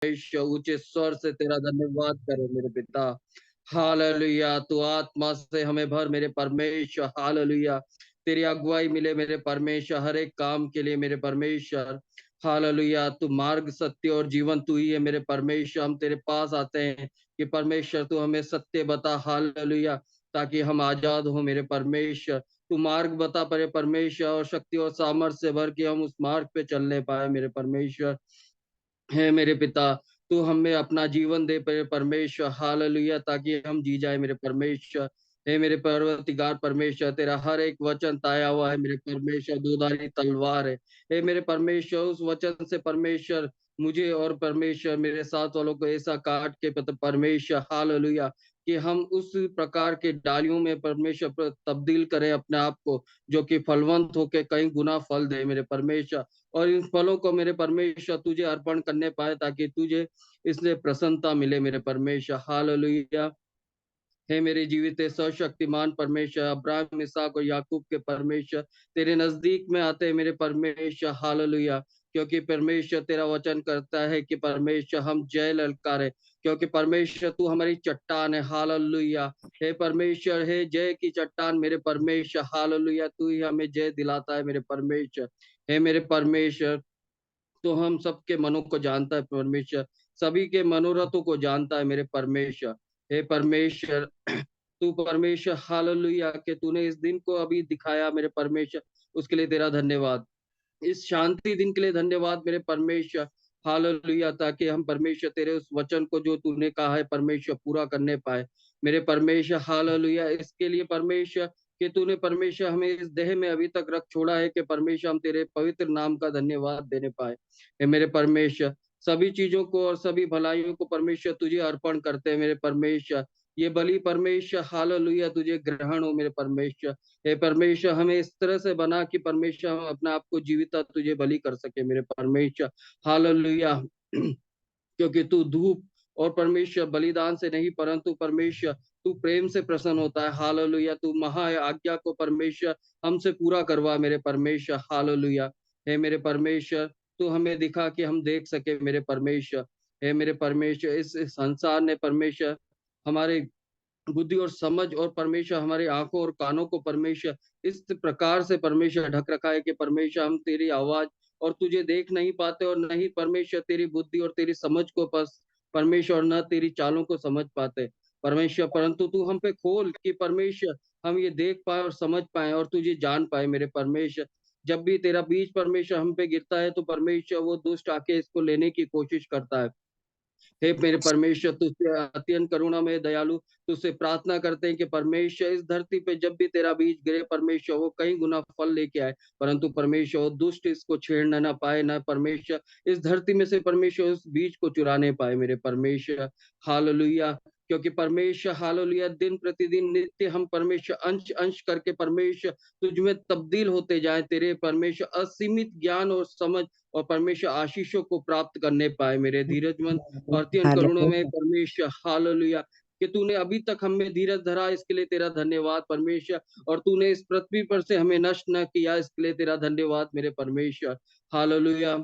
परमेश्वर ऊंचे स्वर से तेरा धन्यवाद करे मेरे पिता। हालेलुया, तू आत्मा से हमें भर मेरे परमेश्वर। हालेलुया, तेरी अगुवाई मिले मेरे परमेश्वर हर एक काम के लिए मेरे परमेश्वर। हालेलुया, तू मार्ग सत्य और जीवन तू ही है मेरे परमेश्वर। हम तेरे पास आते हैं कि परमेश्वर तू हमें सत्य बता। हालेलुया, ताकि हम आजाद हो मेरे परमेश्वर। तू मार्ग बता परे परमेश्वर, और शक्ति और सामर्थ्य से भर के हम उस मार्ग पे चलने पाए मेरे परमेश्वर। है मेरे पिता, तू हमें अपना जीवन दे मेरे परमेश्वर। हालेलुया, ताकि हम जी जाए मेरे परमेश्वर। हे मेरे परवरदिगार परमेश्वर, तेरा हर एक वचन ताया हुआ है मेरे परमेश्वर, दोधारी तलवार है। हे मेरे परमेश्वर, उस वचन से परमेश्वर मुझे और परमेश्वर मेरे साथ वालों को ऐसा काट के परमेश्वर हालेलुया, कि हम उस प्रकार के डालियों में परमेश्वर तब्दील करें अपने आप को, जो कि फलवंत होके कई गुना फल दे मेरे परमेश्वर। और इन फलों को मेरे परमेश्वर तुझे अर्पण करने पाए, ताकि तुझे इसलिए प्रसन्नता मिले मेरे परमेश्वर। हालेलुया, हे मेरे जीवित सर्वशक्तिमान परमेश्वर, अब्राहम इसहाक और याकूब के परमेश्वर, तेरे नजदीक में आते हैं मेरे परमेश्वर। हालेलुया, क्योंकि परमेश्वर तेरा वचन करता है कि परमेश्वर हम जय ललकारे, क्योंकि परमेश्वर तू हमारी चट्टान है। हालेलुया, हे परमेश्वर, हे जय की चट्टान मेरे परमेश्वर। हालेलुया, तू ही हमें जय दिलाता है मेरे परमेश्वर। हे मेरे परमेश्वर, तो हम सबके मनों को जानता है परमेश्वर, सभी के मनोरथों को जानता है मेरे परमेश्वर। हे परमेश्वर, तू परमेश्वर हालेलुया, के तूने इस दिन को अभी दिखाया मेरे परमेश्वर, उसके लिए तेरा धन्यवाद। इस शांति दिन के लिए धन्यवाद मेरे परमेश्वर। हालेलुया, ताकि हम परमेश्वर तेरे उस वचन को जो तूने कहा है परमेश्वर पूरा करने पाए मेरे परमेश्वर। हालेलुया, इसके लिए परमेश्वर कि तूने परमेश्वर हमें इस देह में अभी तक रख छोड़ा है, कि परमेश्वर हम तेरे पवित्र नाम का धन्यवाद देने पाए। हे मेरे परमेश्वर, सभी चीजों को और सभी भलाइयों को परमेश्वर तुझे अर्पण करते हैं मेरे परमेश्वर। ये बलि परमेश्वर हालेलुया तुझे ग्रहण हो मेरे परमेश्वर। हे परमेश्वर, हमें इस तरह से बना कि परमेश्वर हम अपने आप को जीविता तुझे बलि कर सके मेरे परमेश्वर। हालेलुया, क्योंकि तू धूप और परमेश्वर बलिदान से नहीं, परंतु परमेश्वर तू प्रेम से प्रसन्न होता है। हालेलुया, तू महा आज्ञा को परमेश्वर हमसे पूरा करवा मेरे परमेश्वर। हालेलुया, हे मेरे परमेश्वर, तू हमें दिखा कि हम देख सके मेरे परमेश्वर। हे मेरे परमेश्वर, इस संसार ने परमेश्वर हमारे बुद्धि और समझ और परमेश्वर हमारी आंखों और कानों को परमेश्वर इस प्रकार से परमेश्वर ढक रखा है, कि परमेश्वर हम तेरी आवाज और तुझे देख नहीं पाते, और नहीं परमेश्वर तेरी बुद्धि और तेरी समझ को परमेश्वर न तेरी चालों को समझ पाते परमेश्वर। परंतु तू हम पे खोल कि परमेश्वर हम ये देख पाए और समझ पाए और तुझे जान पाए मेरे परमेश्वर। जब भी तेरा बीज परमेश्वर हम पे गिरता है, तो परमेश्वर वो दुष्ट आके इसको लेने की कोशिश करता है। हे मेरे परमेश्वर, तुझसे अत्यंत करुणा में दयालु तुझसे प्रार्थना करते हैं कि परमेश्वर इस धरती पे जब भी तेरा बीज गिरे परमेश्वर, वो कई गुना फल लेके आए। परंतु परमेश्वर वो दुष्ट इसको छेड़ना ना पाए, ना परमेश्वर इस धरती में से परमेश्वर उस बीज को चुराने पाए मेरे परमेश्वर। हालेलुया, क्योंकि परमेश्वर हालेलुया दिन प्रतिदिन नित्य हम परमेश्वर अंश अंश करके परमेश्वर तुझ में तब्दील होते जाए, तेरे परमेश्वर असीमित ज्ञान और समझ और परमेश्वर आशीषों को प्राप्त करने पाए मेरे धीरजमंद और अत्यंत करुणा में हालेलुया। परमेश्वर। हालेलुया, कि तूने अभी तक हमें धीरज धरा, इसके लिए तेरा धन्यवाद परमेश्वर। और तूने इस पृथ्वी पर से हमें नष्ट न किया, इसके लिए तेरा धन्यवाद मेरे परमेश्वर। हालेलुया,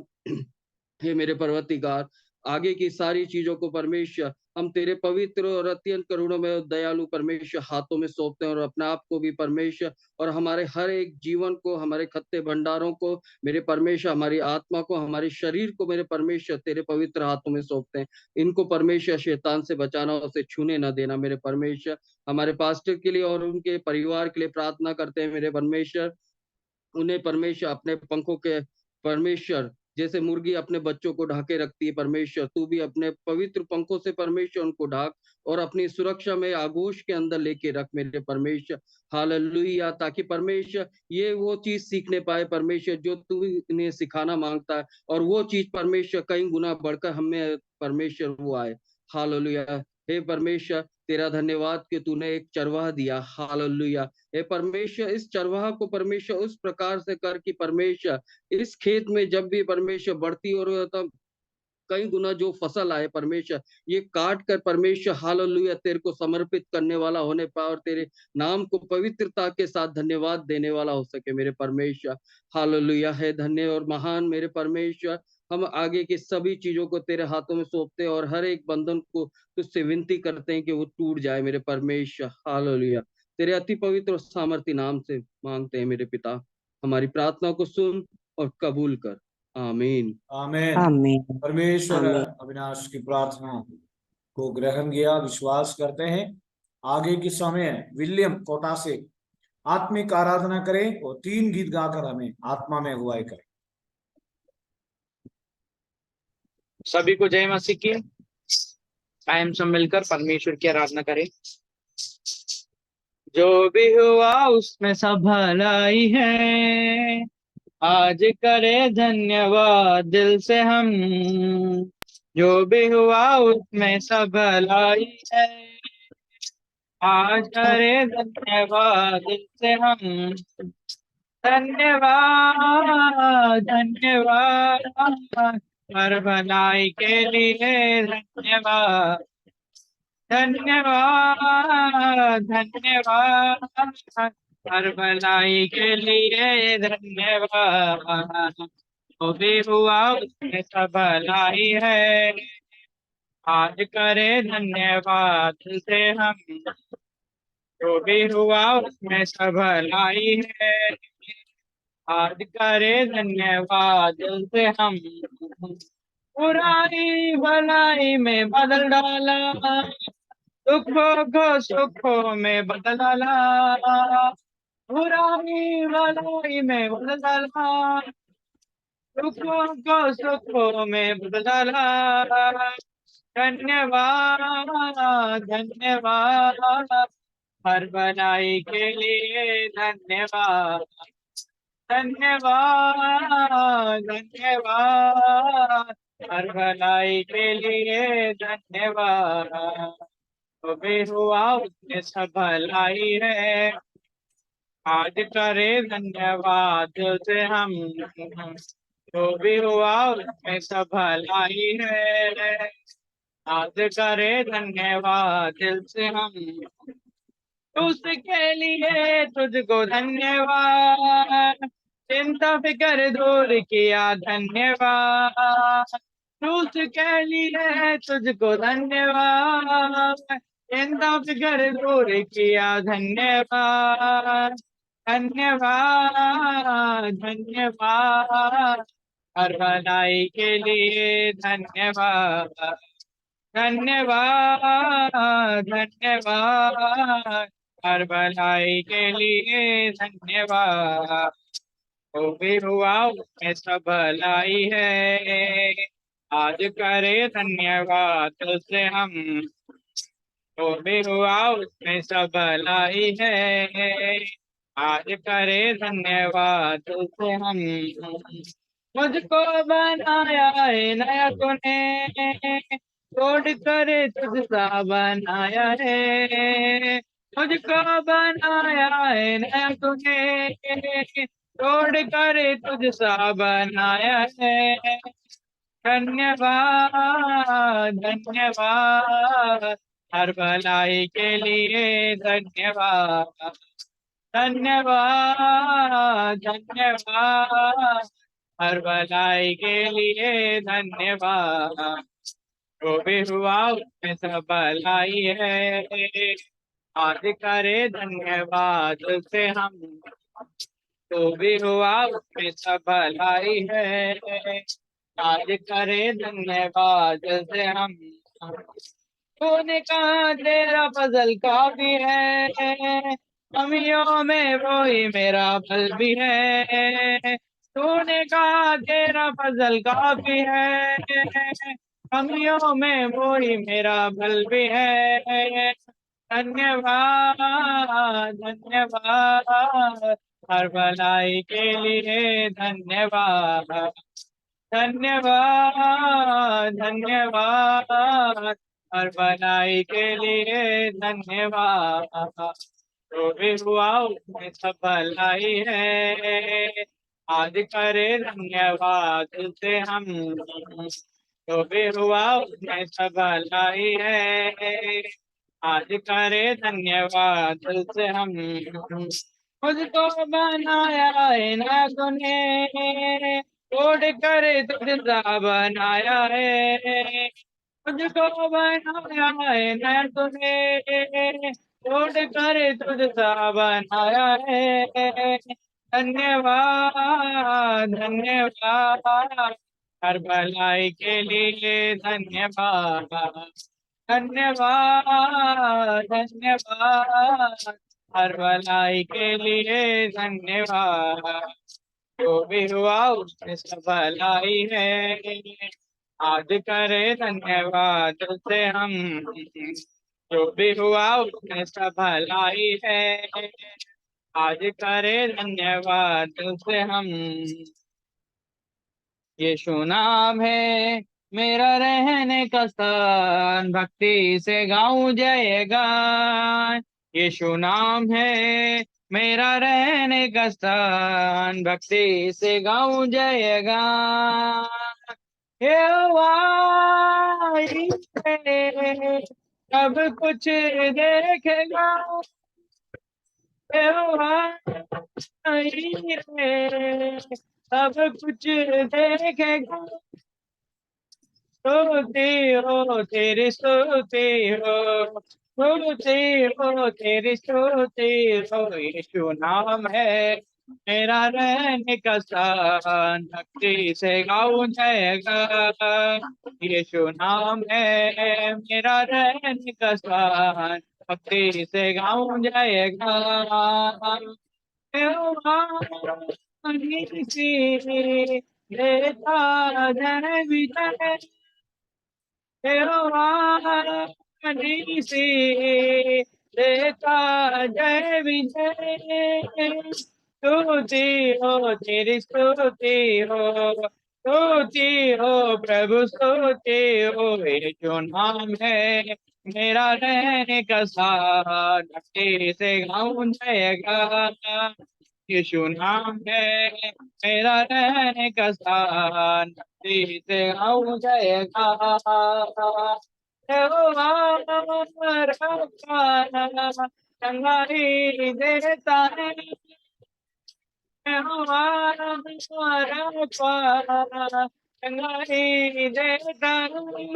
हे मेरे पर्वतिकार, आगे की सारी चीजों को परमेश्वर हम तेरे पवित्र और अत्यंत करुणा और दयालु परमेश्वर हाथों में सौंपते हैं, और अपने आप को भी परमेश्वर और हमारे हर एक जीवन को, हमारे खत्ते भंडारों को मेरे परमेश्वर, हमारी आत्मा को, हमारे शरीर को मेरे परमेश्वर तेरे पवित्र हाथों में सौंपते हैं। इनको परमेश्वर शैतान से बचाना, उसे छूने न देना मेरे परमेश्वर। हमारे पास्टर के लिए और उनके परिवार के लिए प्रार्थना करते हैं मेरे परमेश्वर। उन्हें परमेश्वर अपने पंखों के परमेश्वर, जैसे मुर्गी अपने बच्चों को ढाके रखती है परमेश्वर, तू भी अपने पवित्र पंखों से परमेश्वर उनको ढाक और अपनी सुरक्षा में आगोश के अंदर लेके रख मेरे परमेश्वर। हालेलुया, ताकि परमेश्वर ये वो चीज सीखने पाए परमेश्वर जो तू इन्हें सिखाना मांगता है, और वो चीज परमेश्वर कई गुना बढ़कर हमें परमेश्वर वो आए। हालेलुया, हे परमेश्वर, तेरा धन्यवाद कि तूने एक चरवाह दिया। हालेलुया, हे परमेश्वर, इस चरवाह को परमेश्वर उस प्रकार से कर कि परमेश्वर इस खेत में जब भी परमेश्वर बढ़ती और तब कई गुना जो फसल आए परमेश्वर, ये काट कर परमेश्वर हालेलुया तेरे को समर्पित करने वाला होने पाए और तेरे नाम को पवित्रता के साथ धन्यवाद देने वाला हो सके मेरे परमेश्वर। हालेलुया है धन्य और महान मेरे परमेश्वर। हम आगे की सभी चीज़ों को तेरे हाथों में सौंपते हैं और हर एक बंधन को तुझसे विनती करते हैं कि वो टूट जाए मेरे परमेश्वर। हालेलुया। तेरे अति पवित्र और सामर्थी नाम से मांगते हैं मेरे पिता। हमारी प्रार्थना को सुन और कबूल कर। आमीन। आमीन। आमीन। परमेश्वर आमीन। अविनाश की प्रार्थना को ग्रहण किया, विश्वास करते हैं। आगे के समय विलियम कोटा से आत्मिक आराधना करें और 3 गीत गाकर हमें आत्मा में अगुवाई करें। सभी को जय मसीह की। टाइम सब मिलकर परमेश्वर की आराधना करें। जो भी हुआ उसमें सब भलाई है, आज करे धन्यवाद दिल से हम। जो भी हुआ उसमें सब भलाई है, आज करे धन्यवाद दिल से हम। धन्यवाद धन्यवाद हर भलाई के लिए धन्यवाद। धन्यवाद धन्यवाद हर भलाई के लिए धन्यवाद। जो भी हुआ उसमें सब भलाई है, आज करे धन्यवाद से हम। जो भी हुआ उसमें सब भलाई है, आज करे धन्यवाद से हम। बुराई भलाई में बदल डाला, दुखों को सुखों में बदल डाला। बुराई भलाई में बदल डाला, दुखों को सुखों में बदल डाला। धन्यवाद धन्यवाद हर भलाई के लिए धन्यवाद। धन्यवाद धन्यवाद हर भलाई के लिए धन्यवाद। जो भी हुआ उसमें सब भलाई है, आज करे धन्यवाद से हम। जो भी हुआ उसमें सब भलाई है, आज करे धन्यवाद दिल से हम। उसके लिए तुझको धन्यवाद, चिंता फिकर दूर किया धन्यवाद। उसके लिए तुझको धन्यवाद, चिंता फिकर दूर किया धन्यवाद। धन्यवाद धन्यवाद हर भलाई के लिए धन्यवाद। धन्यवाद धन्यवाद हर भलाई के लिए धन्यवाद। जो भी हुआ उसमें सब भलाई है, आज करे धन्यवाद से हम। जो भी हुआ उसमें सब भलाई है, आज करे धन्यवाद से हम। मुझको बनाया है नया तूने, छोड़ कर तुझसा बनाया है। मुझको बनाया है नया तूने, छोड़ कर तुझसा बनाया है। धन्यवाद धन्यवाद हर भलाई के लिए धन्यवाद। धन्यवाद धन्यवाद हर भलाई के लिए धन्यवाद। जो भी हुआ उसमें सब भलाई है, आज करे धन्यवाद से हम। जो भी हुआ उसमें सब भलाई है, आज करे धन्यवाद से हम। तूने कहा तेरा फजल काफी है, कमियों में वो ही मेरा फल भी है। तूने कहा तेरा फजल काफी है, कमियों में वो ही मेरा फल भी है। धन्यवाद धन्यवाद हर भलाई के लिए धन्यवाद। धन्यवाद धन्यवाद हर भलाई के लिए धन्यवाद। जो भी हुआ उसमें सब भलाई है, आज करे धन्यवाद से हम। जो भी हुआ उसमें सब भलाई है। आज करे धन्यवाद दिल से हम, मुझको बनाया है ना तूने, तोड़ कर तुझसा बनाया है। मुझको बनाया है ना तूने, तोड़ कर तुझसा बनाया है। धन्यवाद धन्यवाद, हर भलाई के लिए धन्यवाद। धन्यवाद धन्यवाद, हर भलाई के लिए धन्यवाद। जो भी हुआ उसमें सब भलाई है। आज करे धन्यवाद दिल से हम, जो भी हुआ उसमें सब भलाई है। आज करे धन्यवाद दिल से हम। यीशु नाम है मेरा रहने का स्थान, भक्ति से गाऊं जय गान। यीशु नाम है मेरा रहने का स्थान, भक्ति से गाऊं जय गान। यहोवा ईरे, सब कुछ देखेगा। यहोवा ईरे, सब कुछ देखेगा। स्तुति हो तेरी स्तुति हो, स्तुति हो तेरी स्तुति हो। यीशु नाम है मेरा रहने का स्थान, भक्ति से गाऊं जय गान। यीशु नाम है मेरा रहने का स्थान, भक्ति से गाऊं जय गान। देता जन विजय, से देता जय विजय। स्तुति हो तेरी स्तुति हो, स्तुति हो प्रभु स्तुति हो। ये जो नाम है मेरा रहने का स्थान, भक्ति से गाऊं जय गान। यीशु नाम है मेरा रहने का स्थान, भक्ति से गाऊं जय गान। यहोवा रब्बाना, चंगाई देता है। यहोवा रब्बाना, चंगाई देता है।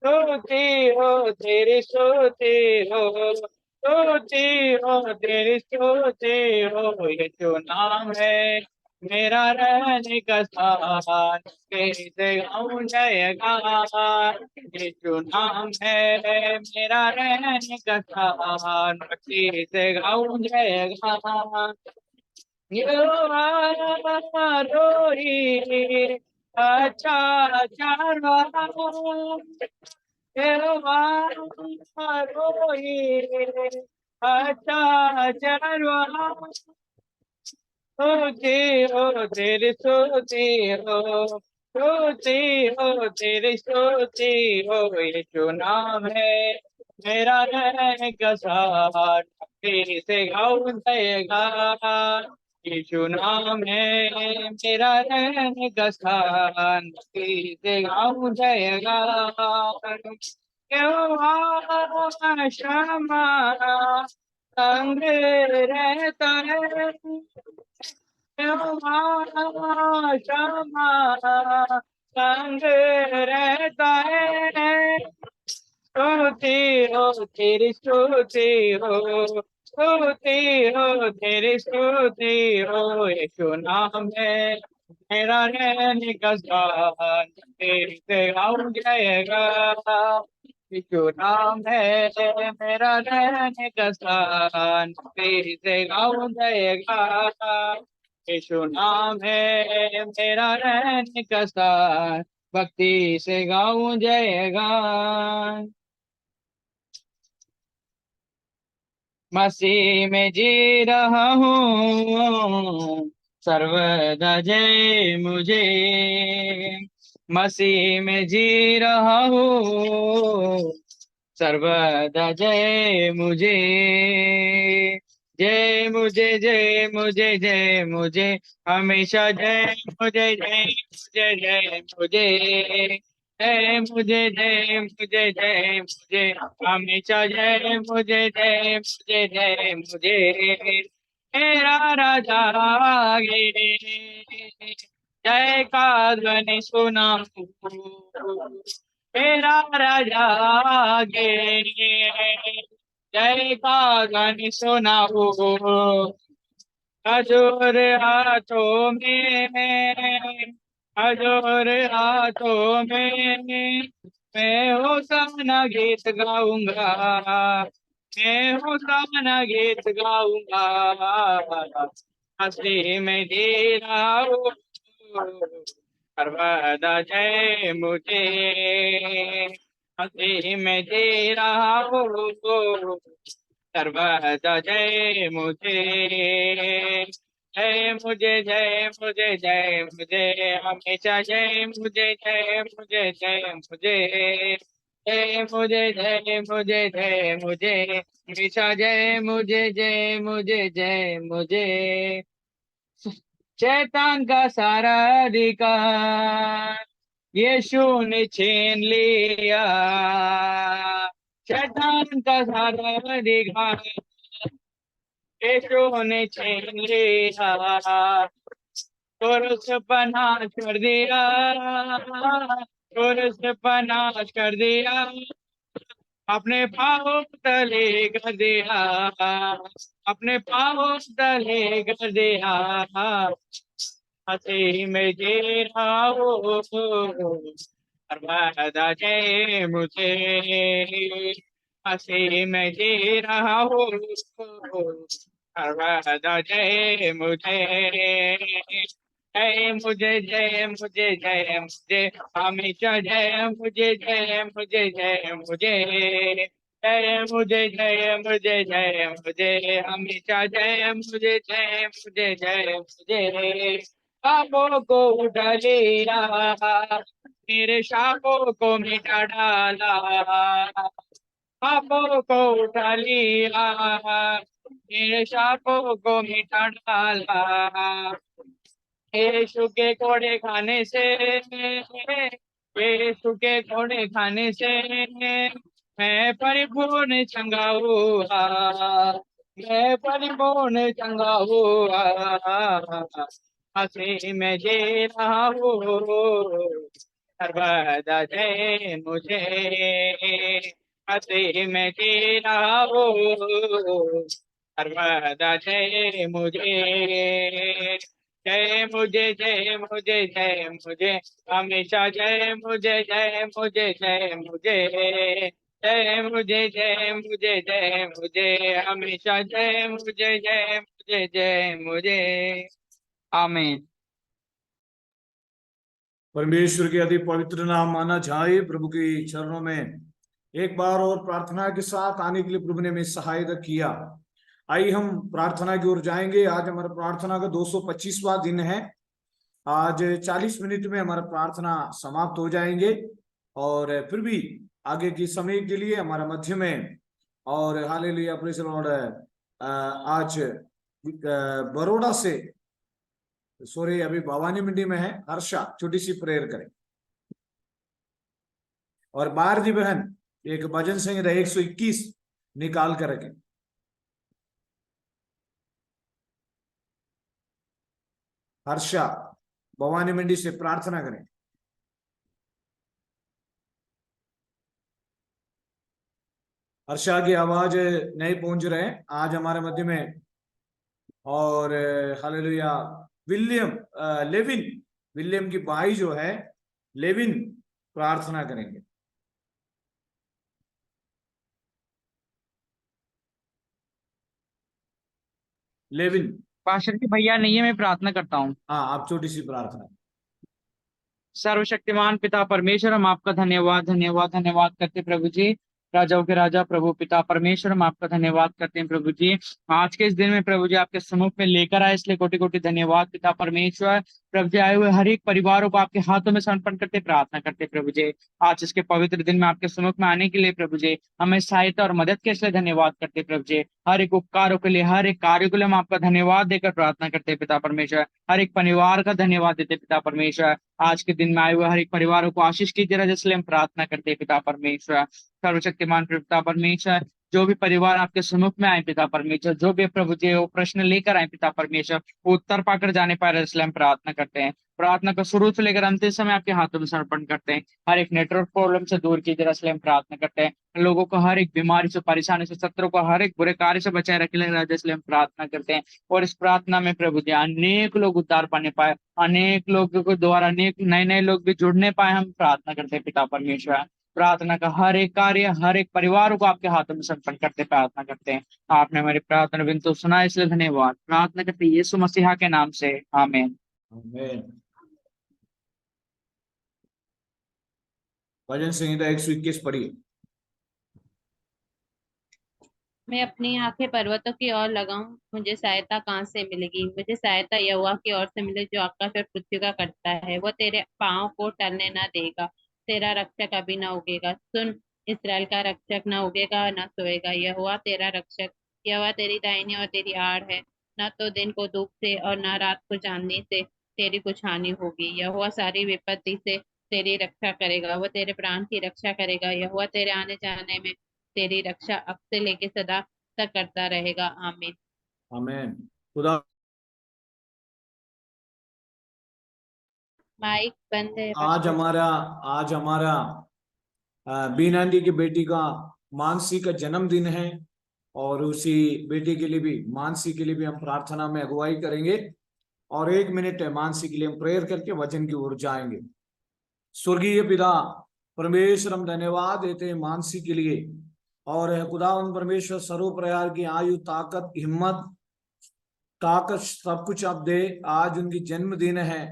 स्तुति हो तेरी स्तुति हो, स्तुति हो तेरी स्तुति हो। ये जो नाम है मेरा रहने का स्थान, कैसे गाऊं जय गान। ये जो नाम है मेरा रहने का स्थान, भक्ति से गाऊं जय गान। यहोवा रोही अच्छा चारवाहा, यहोवा रोही अच्छा चारवाहा। स्तुति हो तेरी स्तुति हो, स्तुति हो तेरी स्तुति हो। ये जो नाम है मेरा रहने का स्थान, भक्ति से गाऊं जय गान। यीशु नाम है मेरा रहने का स्थान, भक्ति से गाऊं जय गान। यहोवा शम्मा संग रहता है। यहोवा शम्मा संग रहता है। स्तुति हो तेरी स्तुति हो, स्तुति हो तेरी स्तुति हो। यीशु नाम है मेरा रहने का स्थान, तेरी से गाऊं जय गान। यीशु नाम है मेरा रहने का स्थान, तेरी से गाऊं जय गान। यीशु नाम है मेरा रहने का स्थान, भक्ति से गाऊं जय गान। मसीह में जी रहा हूँ सर्वदा जय मुझे, मसीह में जी रहा हूँ सर्वदा जय मुझे। जय मुझे जय मुझे जय मुझे, हमेशा जय मुझे जय जय जय मुझे, जय मुझे जय मुझे जय मुझे, हमेशा जय मुझे जय मुझे जय मुझे, मेरा राजा आगे, जय का ध्वनि सुनाऊं, मेरा राजा आगे, जय का ध्वनि सुनाऊं, हजूर हाथों में, हजूर हाथों में, मैं होशाना गीत गाऊंगा, मैं होशाना गीत गाऊंगा, हंसी में जी रहा हूँ, सर्वदा जय मुझे, हंसी में जी रहा हूँ, सर्वदा जय मुझे, जय मुझे जय मुझे जय मुझे, हमेशा जय मुझे जय मुझे जय मुझे, जय मुझे जय मुझे जय मुझे, हमेशा जय मुझे जय मुझे जय मुझे, शैतान का सारा अधिकार यीशु ने छीन लिया, शैतान का सारा अधिकार यीशु ने छीन लिया, क्रूस पर नाश कर दिया, क्रूस पर नाश कर दिया, अपने पाँव तले कर दिया, अपने पाँव तले कर दिया, हंसी में जी रहा हूँ, सर्वदा जय मुझे, हंसी में जी रहा हूँ, सर्वदा जय मुझे, जय मुझे जय मुझे जय मुझे, हमेशा जय मुझे जय मुझे जय मुझे, जय मुझे जय मुझे जय मुझे, हमेशा जय मुझे जय मुझे जय मुझे, पापों को उठा लिया, मेरे शापों को मिटा डाला, पापों को उठा लिया, मेरे शापों को मिटा डाला, यीशु के कोड़े खाने से, यीशु के कोड़े खाने से मैं परिपूर्ण चंगा हुआ, मैं परिपूर्ण चंगा हुआ, हंसी में जी रहा हूँ, सर्वदा जय मुझे, हंसी में जी रहा हूँ, सर्वदा जय मुझे, जय मुझे जय मुझे जय मुझे, हमेशा जय मुझे जय मुझे जय मुझे, जय मुझे जय मुझे जय मुझे, हमेशा जय मुझे जय मुझे जय मुझे, आमीन। परमेश्वर के अति पवित्र नाम माना जाए। प्रभु के चरणों में एक बार और प्रार्थना के साथ आने के लिए प्रभु ने हमें सहायता किया। आइए हम प्रार्थना की ओर जाएंगे। आज हमारा प्रार्थना का 225वां दिन है। आज 40 मिनट में हमारा प्रार्थना समाप्त हो जाएंगे और फिर भी आगे के समय के लिए हमारा मध्य में और हालेलुया प्रेज़ द लॉर्ड आज बड़ौदा से सॉरी अभी भवानी मंडी में है हर्षा छोटी सी प्रेयर करें और भारती बहन एक भजन संगीत 121 निकाल कर रखें। हर्षा भवानी मंडी से प्रार्थना करें। हर्षा की आवाज नहीं पहुंच रहे आज हमारे मध्य में और हालेलुया लेविन विलियम की भाई जो है लेविन प्रार्थना करेंगे। लेविन पास्टर की भैया नहीं है, मैं प्रार्थना करता हूँ। हाँ आप छोटी सी प्रार्थना। सर्वशक्तिमान पिता परमेश्वर, हम आपका धन्यवाद धन्यवाद धन्यवाद करते हैं प्रभु जी। राजाओं के राजा प्रभु पिता परमेश्वर, हम आपका धन्यवाद करते हैं प्रभु जी। आज के इस दिन में प्रभु जी आपके सम्मुख में लेकर आए, इसलिए कोटि कोटि धन्यवाद पिता परमेश्वर। प्रभु जी आए हुए हर एक परिवारों को आपके हाथों में समर्पण करते प्रार्थना करते प्रभु जी। आज इसके पवित्र दिन में आपके सम्मुख में आने के लिए प्रभु जी हमें सहायता और मदद के इसलिए धन्यवाद करते प्रभु जी। हर एक उपकारों के लिए, हर एक कार्यों के लिए हम आपका धन्यवाद देकर प्रार्थना करते पिता परमेश्वर। हर एक परिवार का धन्यवाद देते पिता परमेश्वर। आज के दिन में आए हुए हर एक परिवारों को आशीष कीजिए राजा, इसलिए हम प्रार्थना करते हैं पिता परमेश्वर। सर्वशक्तिमान पिता परमेश्वर, जो भी परिवार आपके सम्मुख में आए पिता परमेश्वर, जो भी प्रभु जी वो प्रश्न लेकर आए पिता परमेश्वर, वो उत्तर पाकर जाने पाए, इसलिए हम प्रार्थना करते हैं। प्रार्थना को शुरू से लेकर अंतिम समय आपके हाथों में समर्पण करते हैं। हर एक नेटवर्क प्रॉब्लम से दूर कीजिए, इसलिए हम प्रार्थना करते हैं। लोगों को हर एक बीमारी से, परेशानी से, शत्रु को हर एक बुरे कार्य से बचाए रखे राजा, इसलिए हम प्रार्थना करते हैं। और इस प्रार्थना में प्रभु जी अनेक लोग उद्धार पाने पाए, अनेक लोगों को द्वारा अनेक नए नए लोग भी जुड़ने पाए, हम प्रार्थना करते हैं पिता परमेश्वर। प्रार्थना का हर एक कार्य, हर एक परिवार को आपके हाथों में समर्पण करते प्रार्थना करते हैं। आपने हमारी प्रार्थना विनती सुना, इसलिए धन्यवाद। प्रार्थना करते हैं यीशु मसीहा के नाम से, आमीन। आमीन। भजन संहिता 121 पढ़िए। मैं अपनी आंखें पर्वतों की ओर लगाऊं, मुझे सहायता कहाँ से मिलेगी? मुझे सहायता यहोवा की ओर से मिले, जो आकाश और पृथ्वी का करता है। वो तेरे पाँव को टलने ना देगा, तेरा रक्षक कभी ना उगेगा। सुन, इसराइल का रक्षक ना उगेगा ना सोएगा। यहोवा तेरा रक्षक, यहोवा तेरी दाहिनी और तेरी आड़ है। न तो दिन को धूप से और न रात को चांदनी से तेरी कुछ हानि होगी। यहोवा सारी विपत्ति से तेरी रक्षा करेगा, वो तेरे प्राण की रक्षा करेगा। यहोवा तेरे आने जाने में तेरी रक्षा अब से लेके सदा तक करता रहेगा। आमीन। आमीन। खुदा माइक बंद है आज पास्टर। हमारा बीना आंटी की बेटी का मानसी का जन्मदिन है, और उसी बेटी के लिए भी, मानसी के लिए भी हम प्रार्थना में अगुवाई करेंगे। और 1 मिनट है मानसी के लिए हम प्रेयर करके वचन की ओर जाएंगे। स्वर्गीय पिता परमेश्वर, हम धन्यवाद देते हैं मानसी के लिए। और खुदावंद परमेश्वर, सर्वप्रयार की आयु, ताकत, ताकत सब कुछ आप दे। आज उनकी जन्मदिन है,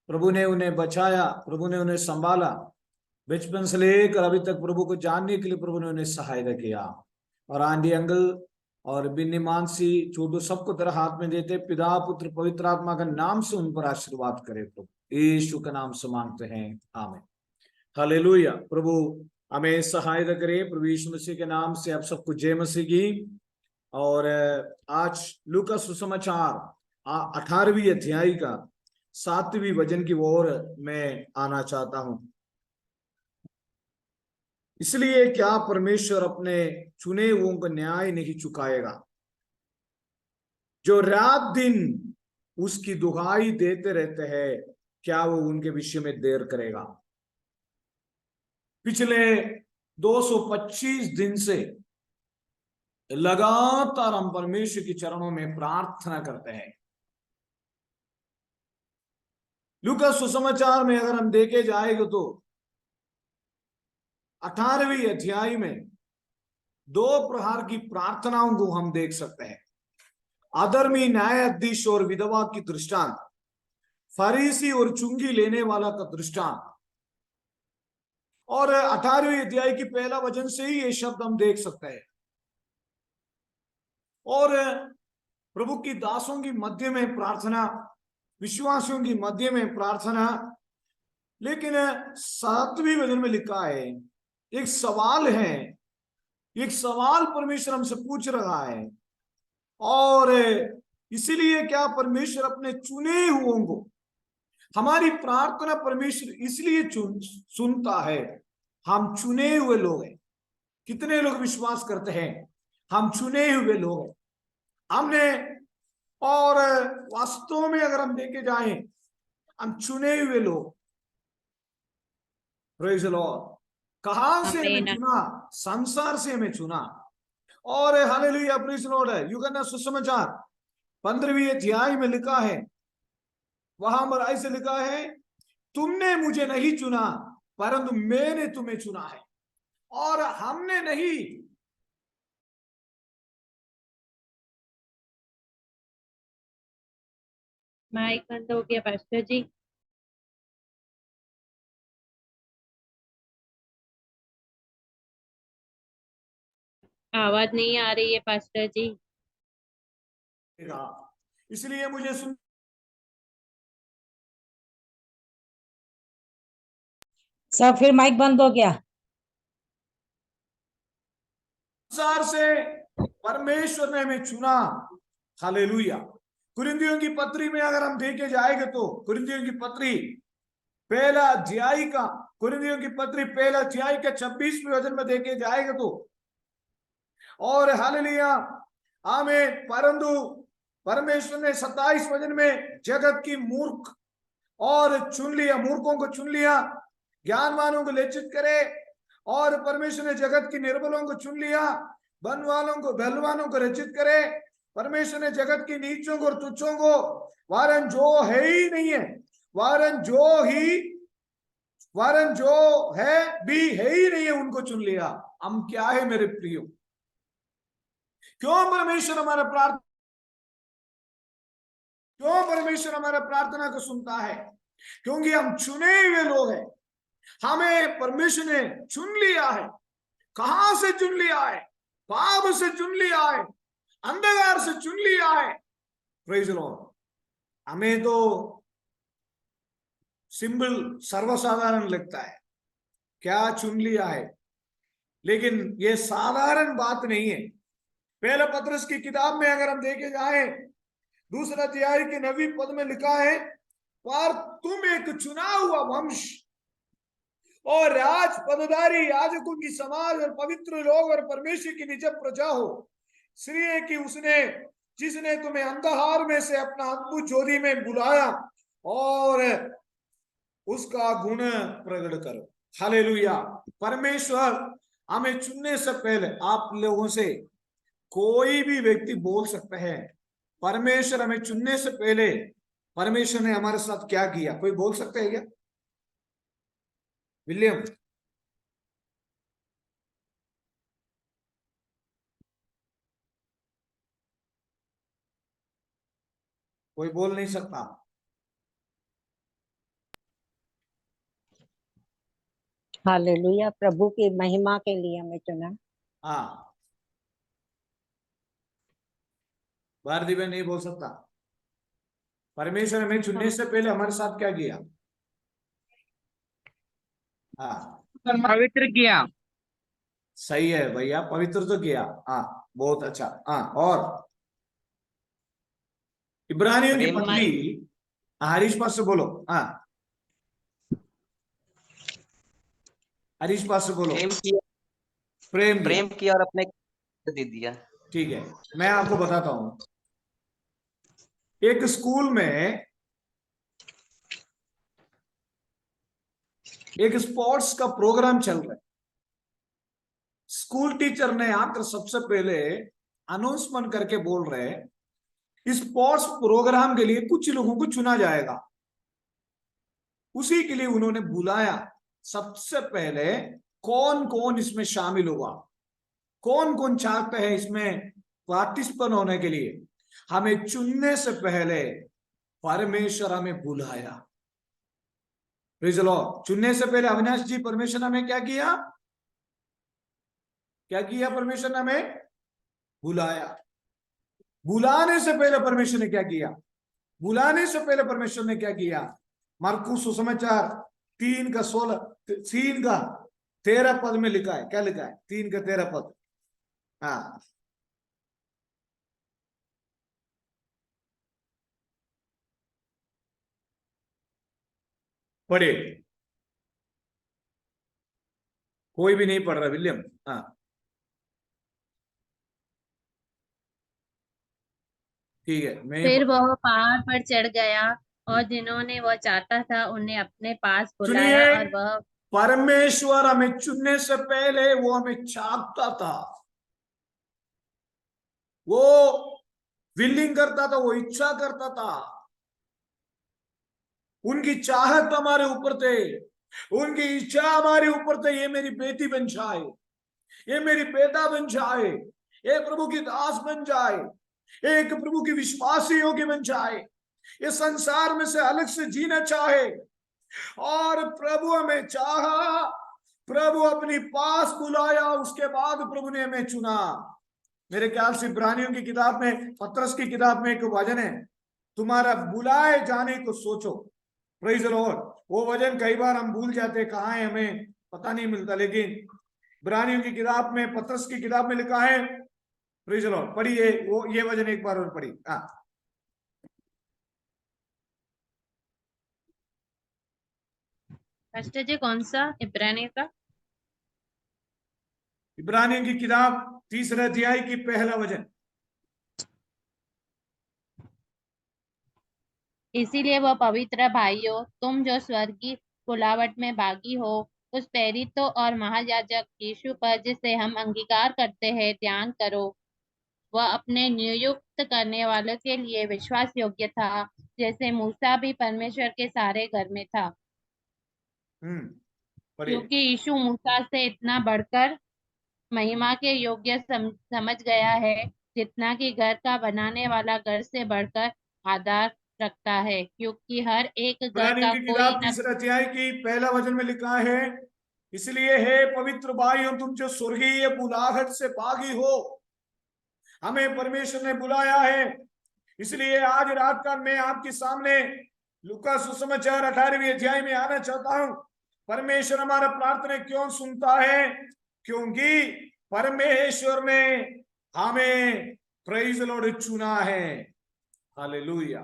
प्रभु ने उन्हें बचाया, प्रभु ने उन्हें संभाला, बचपन से लेकर अभी तक प्रभु को जानने के लिए प्रभु ने उन्हें सहायता किया। और आंटी अंकल और बिन्नी मानसी छोटू सबको तेरा हाथ में देते, पिता पुत्र पवित्र आत्मा का नाम से उन पर आशीर्वाद करे प्रभु, यीशु का नाम से मांगते हैं, आमीन। हालेलुया। प्रभु हमें सहायता करे प्रभु यीशु मसीह के नाम से। आप सबको जय मसीह की। और आज लूका सुसमाचार 18वीं अध्याय का 7वें वचन की ओर मैं आना चाहता हूं। इसलिए क्या परमेश्वर अपने चुने हुओं को न्याय नहीं चुकाएगा, जो रात दिन उसकी दुहाई देते रहते हैं, क्या वो उनके विषय में देर करेगा? पिछले 225 दिन से लगातार हम परमेश्वर के चरणों में प्रार्थना करते हैं। लूका सुसमाचार में अगर हम देखे जाएंगे तो 18वीं अध्याय में 2 प्रकार की प्रार्थनाओं को हम देख सकते हैं। अधर्मी न्यायाधीश और विधवा की दृष्टांत, फरीसी और चुंगी लेने वाला का दृष्टांत। और 18वीं अध्याय की पहला वचन से ही ये शब्द हम देख सकते हैं। और प्रभु की दासों की मध्य में प्रार्थना, विश्वासियों की मध्य में प्रार्थना। लेकिन 7वें वचन में लिखा है, एक सवाल है, एक सवाल परमेश्वर हमसे पूछ रहा है। और इसीलिए क्या परमेश्वर अपने चुने हुओं को, हमारी प्रार्थना परमेश्वर इसलिए सुनता है, हम चुने हुए लोग हैं। कितने लोग विश्वास करते हैं हम चुने हुए लोग हैं हमने? और वास्तव में अगर हम देखे जाएं, हम चुने हुए लोग। Praise the Lord. कहां से हमें चुना? संसार से हमें चुना। और हालेलुया, प्रेज़ द लॉर्ड। यूहन्ना सुसमाचार 15वीं अध्याय में लिखा है, वहां पर ऐसे लिखा है, तुमने मुझे नहीं चुना परंतु मैंने तुम्हें चुना है। और हमने नहीं, माइक बंद हो गया पास्टर जी। आवाज नहीं आ रही है पास्टर जी। इसलिए मुझे सुन सब फिर माइक बंद हो गया। संसार से परमेश्वर ने हमें चुना। हालेलुया। कुरिन्थियों की पत्री में अगर हम देखे जाएंगे तो कुरिन्थियों की पत्री पहला अध्याय का, कुरिन्थियों की पत्री पहला अध्याय के 26वें वचन में देखे जाएगा तो, और हालेलुया आमीन। परंतु परमेश्वर ने 27 वचन में जगत की मूर्ख और चुन लिया, मूर्खों को चुन लिया, ज्ञानवानों को लज्जित करे, और परमेश्वर ने जगत की निर्बलों को चुन लिया, बलवानों को लज्जित करे। परमेश्वर ने जगत की नीचों को और तुच्छों को, वारन जो है ही नहीं है, वारन जो है भी है ही नहीं है, उनको चुन लिया। हम क्या है मेरे प्रियो? क्यों परमेश्वर हमारा प्रार्थना को सुनता है? क्योंकि हम चुने हुए लोग हैं, हमें परमेश्वर ने चुन लिया है। कहां से चुन लिया है? पाप से चुन लिया है, अंधकार से चुन लिया है। Praise the Lord. हमें तो सिंबल सर्वसाधारण लगता है, क्या चुन लिया है, लेकिन ये साधारण बात नहीं है। पहले पत्रस की किताब में अगर हम देखे जाए, दूसरा अध्याय के 9वीं पद में लिखा है, पर तुम एक चुना हुआ वंश और राज पदधारी, याजकों की समाज और पवित्र लोग और परमेश्वर की निज प्रजा हो, इसलिए कि जिसने तुम्हें अंधकार में से अपना अद्भुत ज्योति में बुलाया और उसका गुण प्रकट करो। हालेलुया। परमेश्वर हमें चुनने से पहले, आप लोगों से कोई भी व्यक्ति बोल सकता है, परमेश्वर हमें चुनने से पहले परमेश्वर ने हमारे साथ क्या किया? कोई बोल सकता है क्या? विलियम, कोई बोल नहीं सकता। हालेलुया, प्रभु की महिमा के लिए हमें चुना। हाँ, भारती में नहीं बोल सकता। परमेश्वर हमें चुनने से पहले हमारे साथ क्या किया? हाँ, पवित्र किया। सही है भैया, पवित्र तो किया। हाँ, बहुत अच्छा। हाँ, और इब्रानियों की पत्री, हरीश पास से बोलो। हाँ, हरीश पास से बोलो। प्रेम किया और अपने दे दिया। ठीक है, मैं आपको बताता हूं। एक स्कूल में एक स्पोर्ट्स का प्रोग्राम चल रहा है। स्कूल टीचर ने आकर सबसे पहले अनाउंसमेंट करके बोल रहे हैं, इस स्पोर्ट्स प्रोग्राम के लिए कुछ लोगों को चुना जाएगा। उसी के लिए उन्होंने बुलाया। सबसे पहले कौन कौन इसमें शामिल होगा, कौन कौन चाहते हैं इसमें पार्टिसिपेंट होने के लिए। हमें चुनने से पहले परमेश्वर हमें बुलाया। Praise the Lord. चुनने से पहले अविनाश जी, परमेश्वर ने हमें क्या किया? परमेश्वर ने हमें बुलाया। बुलाने से पहले परमेश्वर ने क्या किया? परमेश्वर ने क्या किया? मरकुस सुसमाचार 3:13 पद में लिखा है। क्या लिखा है? 3:13 पद। हाँ, पढ़े। कोई भी नहीं पढ़ रहा विलियम। हाँ, ठीक है, फिर वह पहाड़ पर चढ़ गया और जिन्होंने वह चाहता था उन्हें अपने पास बुलाया, सुनिए, और वह परमेश्वर हमें चुनने से पहले वो हमें चाहता था, वो विलिंग करता था, वो इच्छा करता था। उनकी चाहत हमारे ऊपर थे, उनकी इच्छा हमारे ऊपर थे। ये मेरी बेटी बन जाए, ये मेरी बेटा बन जाए, ये प्रभु की दास बन जाए, एक प्रभु की विश्वासी योग्य बन जाए, ये संसार में से अलग से जीना चाहे। और प्रभु हमें चाहा, प्रभु अपनी पास बुलाया, उसके बाद प्रभु ने हमें चुना। मेरे ख्याल से इब्रानियों की किताब में, पत्रस की किताब में एक वचन है, तुम्हारा बुलाए जाने को सोचो। Praise the Lord. वो वचन कई बार हम भूल जाते, कहाँ है हमें पता नहीं मिलता, लेकिन इब्रानियों की किताब में, पत्रस की किताब में लिखा है। Praise the Lord. पढ़िए वो ये वचन एक बार और पढ़िए। हाँ, पास्टर जी कौन सा? इब्रानियों का? इब्रानियों की किताब 3 अध्याय की पहला वचन। इसीलिए वह पवित्र भाइयों, तुम जो स्वर्गीय बुलावट में भागी हो, उस प्रेरितों और महायाजक यीशु पर जिसे हम अंगीकार करते हैं ध्यान करो। वह अपने नियुक्त करने वालों के लिए विश्वास योग्य था, जैसे मूसा भी परमेश्वर के सारे घर में था। पढ़िए। क्योंकि यीशु मूसा से इतना बढ़कर महिमा के योग्य समझ गया है, जितना कि घर का बनाने वाला घर से बढ़कर आधार रखता है, क्योंकि हर एक घर इब्रानियों का की कोई किताब न 3 अध्याय की पहला वचन में लिखा है, इसलिए हे पवित्र भाइयों, तुम जो स्वर्गीय बुलाहट से भागी हो, हमें परमेश्वर ने बुलाया है। इसलिए आज रात का मैं आपके सामने लूका सुसमाचार 18वें अध्याय में आना चाहता हूं। परमेश्वर हमारा प्रार्थना क्यों सुनता है? क्योंकि परमेश्वर ने हमें प्रेज लॉर्ड चुना है। Hallelujah,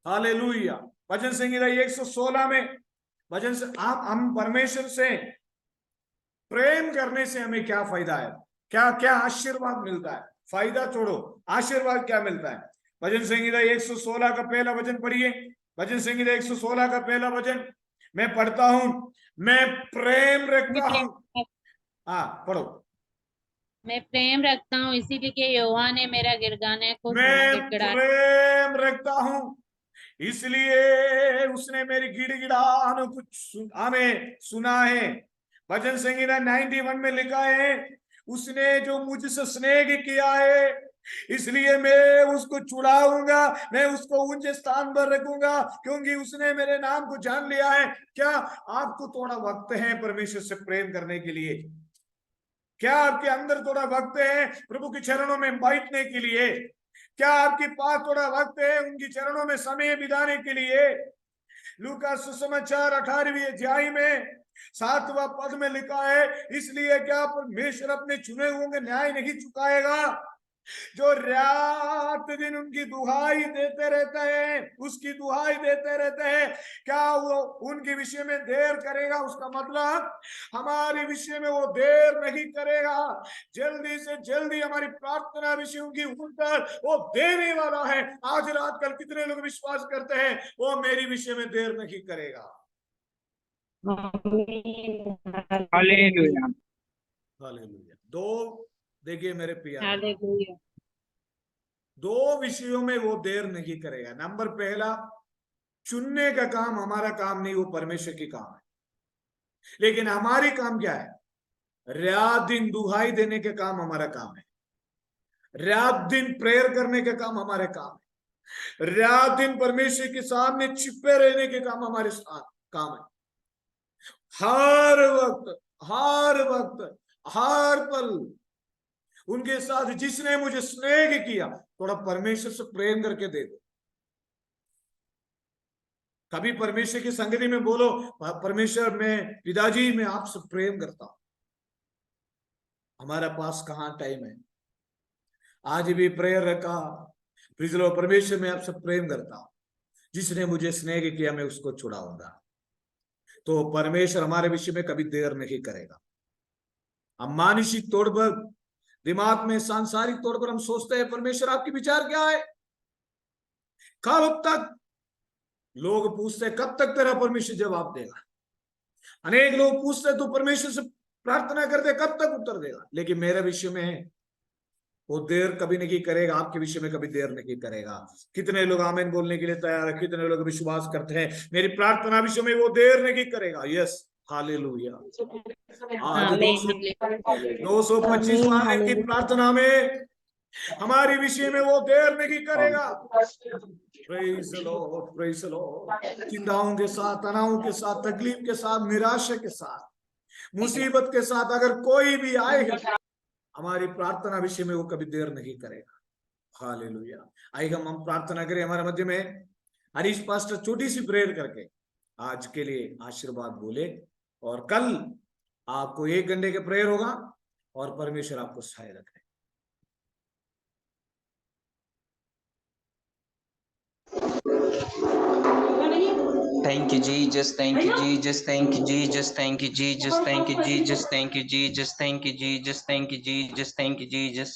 hallelujah. भजन संहिता 116 में भजन से आप हम परमेश्वर से प्रेम करने से हमें क्या फायदा है, क्या क्या आशीर्वाद मिलता है? फायदा छोड़ो, आशीर्वाद क्या मिलता है? भजन संहिता 116 का पहला वचन पढ़िए। भजन संहिता 116 का पहला वचन मैं पढ़ता हूं। मैं प्रेम रखता हूं। हाँ, पढ़ो। मैं प्रेम रखता हूँ, इसीलिए कि यहोवा ने मेरा गिड़गाने को सुना। मैं गिड़गिड़ाने प्रेम रखता हूं, इसलिए उसने मेरी गिड़गिड़ाहट को हमें सुना है। भजन संहिता 91 में लिखा है, उसने जो मुझसे स्नेह किया है, इसलिए मैं उसको छुड़ाऊंगा, मैं उसको ऊंचे स्थान पर रखूंगा, क्योंकि उसने मेरे नाम को जान लिया है। क्या आपको थोड़ा वक्त है परमेश्वर से प्रेम करने के लिए? क्या आपके अंदर थोड़ा वक्त है प्रभु के चरणों में बैठने के लिए? क्या आपके पास थोड़ा वक्त है उनके चरणों में समय बिताने के लिए? लूका सुसमाचार 18वें अध्याय में 7वां पद में लिखा है, इसलिए क्या परमेश्वर अपने चुने हुओं के न्याय नहीं चुकाएगा? जो रात दिन उनकी दुहाई देते रहते हैं, उसकी दुहाई देते रहते हैं, क्या वो उनके विषय में देर करेगा? उसका मतलब हमारे विषय में वो देर नहीं करेगा। जल्दी से जल्दी हमारी प्रार्थना विषय उनकी उत्तर वो देने वाला है। आज रात कल कितने लोग विश्वास करते हैं वो मेरी विषय में देर नहीं करेगा? हालेलुया। हालेलुया। दो, देखिए मेरे प्यारे, हालेलुया। दो विषयों में वो देर नहीं करेगा। नंबर पहला, चुनने का काम हमारा काम नहीं, वो परमेश्वर की काम है। लेकिन हमारी काम क्या है? रात दिन दुहाई देने के काम हमारा काम है। रात दिन प्रेयर करने के काम हमारे काम है। रात दिन परमेश्वर के सामने छिपे रहने के काम हमारे काम है। हर वक्त, हर वक्त, हर पल उनके साथ जिसने मुझे स्नेह किया, थोड़ा परमेश्वर से प्रेम करके दे दो। कभी परमेश्वर की संगति में बोलो, परमेश्वर मैं, पिताजी मैं आपसे प्रेम करता हूं। हमारे पास कहां टाइम है? आज भी प्रेयर रखा, प्रिजलो परमेश्वर मैं आपसे प्रेम करता हूं, जिसने मुझे स्नेह किया मैं उसको छुड़ाऊंगा। तो परमेश्वर हमारे विषय में कभी देर नहीं करेगा। हम मानसिक तौर पर, दिमाग में सांसारिक तौर पर हम सोचते हैं परमेश्वर आपके विचार क्या है? कब तक, लोग पूछते कब तक तेरा परमेश्वर जवाब देगा? अनेक लोग पूछते तो परमेश्वर से प्रार्थना करते कब तक उत्तर देगा? लेकिन मेरे विषय में वो देर कभी नहीं करेगा, आपके विषय में कभी देर नहीं करेगा। कितने लोग आमीन बोलने के लिए तैयार है? कितने लोग विश्वास करते हैं मेरी प्रार्थना विषय में वो देर नहीं करेगा? Yes, hallelujah. आज 225 वाले की प्रार्थना में हमारे विषय में वो देर नहीं करेगा। Praise the Lord, praise the Lord. चिंताओं के साथ, तनावों के साथ, तकलीफ के साथ, निराशा के साथ, मुसीबत के साथ अगर कोई भी आए, हमारी प्रार्थना विषय में वो कभी देर नहीं करेगा। हालेलुया। आइए हम प्रार्थना करें। हमारे मध्य में हरीश पास्टर छोटी सी प्रेयर करके आज के लिए आशीर्वाद बोले, और कल आपको 1 घंटे के प्रेयर होगा और परमेश्वर आपको सहाय रखे। Thank you, Jesus. Thank you, Jesus. Thank you, Jesus. Thank you, Jesus. Thank you, Jesus. Thank you, Jesus. Thank you, Jesus. Thank you, Jesus. Thank you, Jesus.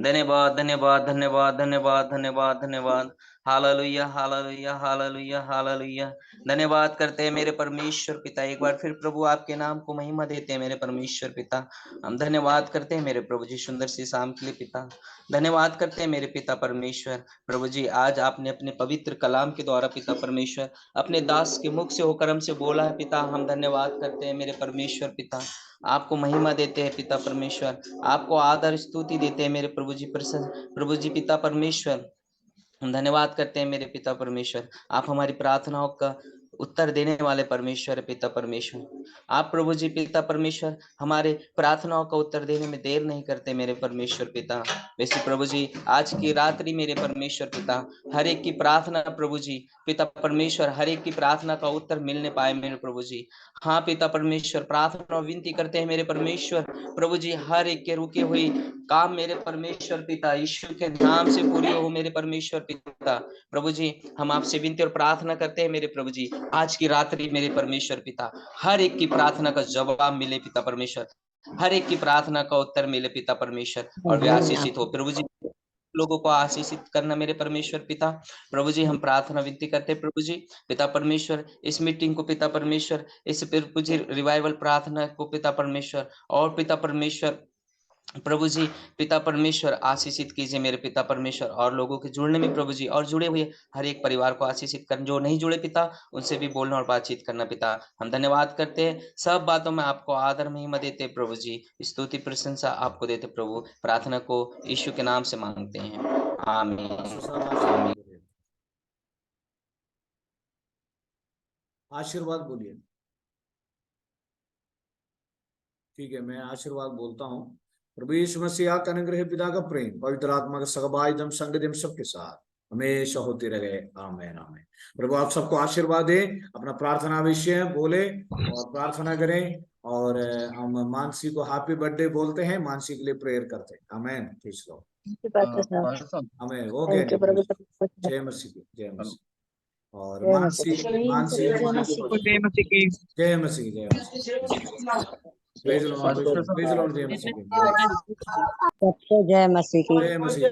धन्यवाद धन्यवाद धन्यवाद धन्यवाद धन्यवाद धन्यवाद। Hallelujah hallelujah hallelujah hallelujah. धन्यवाद करते हैं मेरे परमेश्वर पिता। एक बार फिर प्रभु आपके नाम को महिमा देते हैं मेरे परमेश्वर पिता। हम धन्यवाद करते हैं मेरे प्रभु जी सुंदर सी शाम के लिए पिता। धन्यवाद करते हैं मेरे पिता परमेश्वर। प्रभु जी आज आपने अपने पवित्र कलाम के द्वारा पिता परमेश्वर अपने दास के मुख से होकर हमसे बोला है पिता। हम धन्यवाद करते हैं मेरे परमेश्वर पिता। आपको महिमा देते हैं पिता परमेश्वर। आपको आदर स्तुति देते हैं मेरे प्रभु जी प्रभु जी पिता परमेश्वर। हम धन्यवाद करते हैं मेरे पिता परमेश्वर। आप हमारी प्रार्थनाओं का उत्तर देने वाले परमेश्वर पिता परमेश्वर। आप प्रभु जी पिता परमेश्वर हमारे प्रार्थनाओं का उत्तर देने में देर नहीं करते मेरे परमेश्वर पिता। वैसे प्रभु जी आज की रात्रि मेरे परमेश्वर पिता हर एक की प्रार्थना प्रभु जी पिता परमेश्वर हर एक की प्रार्थना का उत्तर मिलने पाए मेरे प्रभु जी। हाँ पिता परमेश्वर प्रार्थना और विनती करते हैं मेरे परमेश्वर प्रभु जी हर एक के रुके हुए काम मेरे परमेश्वर पिता यीशु के नाम से पूरी हो मेरे परमेश्वर पिता। प्रभु जी हम आपसे विनती और प्रार्थना करते हैं मेरे प्रभु जी आज की रात्रि मेरे परमेश्वर पिता हर एक की प्रार्थना का जवाब मिले पिता परमेश्वर। हर एक की प्रार्थना का उत्तर मिले पिता परमेश्वर और वे आशीषित हो प्रभु जी। लोगों को आशीषित करना मेरे परमेश्वर पिता। प्रभु जी हम प्रार्थना विनती करते हैं प्रभु जी पिता परमेश्वर इस मीटिंग को पिता परमेश्वर इस प्रभु जी रिवाइवल प्रार्थना को पिता परमेश्वर और पिता परमेश्वर प्रभु जी पिता परमेश्वर आशीषित कीजिए मेरे पिता परमेश्वर और लोगों के जुड़ने में प्रभु जी और जुड़े हुए हर एक परिवार को आशीषित कर जो नहीं जुड़े पिता उनसे भी बोलना और बातचीत करना पिता। हम धन्यवाद करते हैं सब बातों में आपको आदर महिमा देते प्रभु जी स्तुति प्रशंसा आपको देते प्रभु। प्रार्थना को यीशु के नाम से मांगते हैं आमीन। आशीर्वाद बोलिए। ठीक है मैं आशीर्वाद बोलता हूँ। प्रभु यीशु मसीह का अनुग्रह पिता का प्रेम पवित्र आत्मा का सहभागिता संगम सबके साथ हमेशा होती रहे आमीन आमीन। प्रभु आप सबको आशीर्वाद दे। अपना प्रार्थना विषय बोले और प्रार्थना करें और हम मानसी को हैप्पी बर्थडे बोलते हैं। मानसी के लिए प्रेयर करते हैं आमीन। खींच लो आमीन हो गया। जय मसीह जय मसीह। और मानसी मानसी जय मसीह की। जय मसीह जय मसीह। प्रेज लॉर्ड जय मसीह। सबको जय मसीह की। जय मसीह।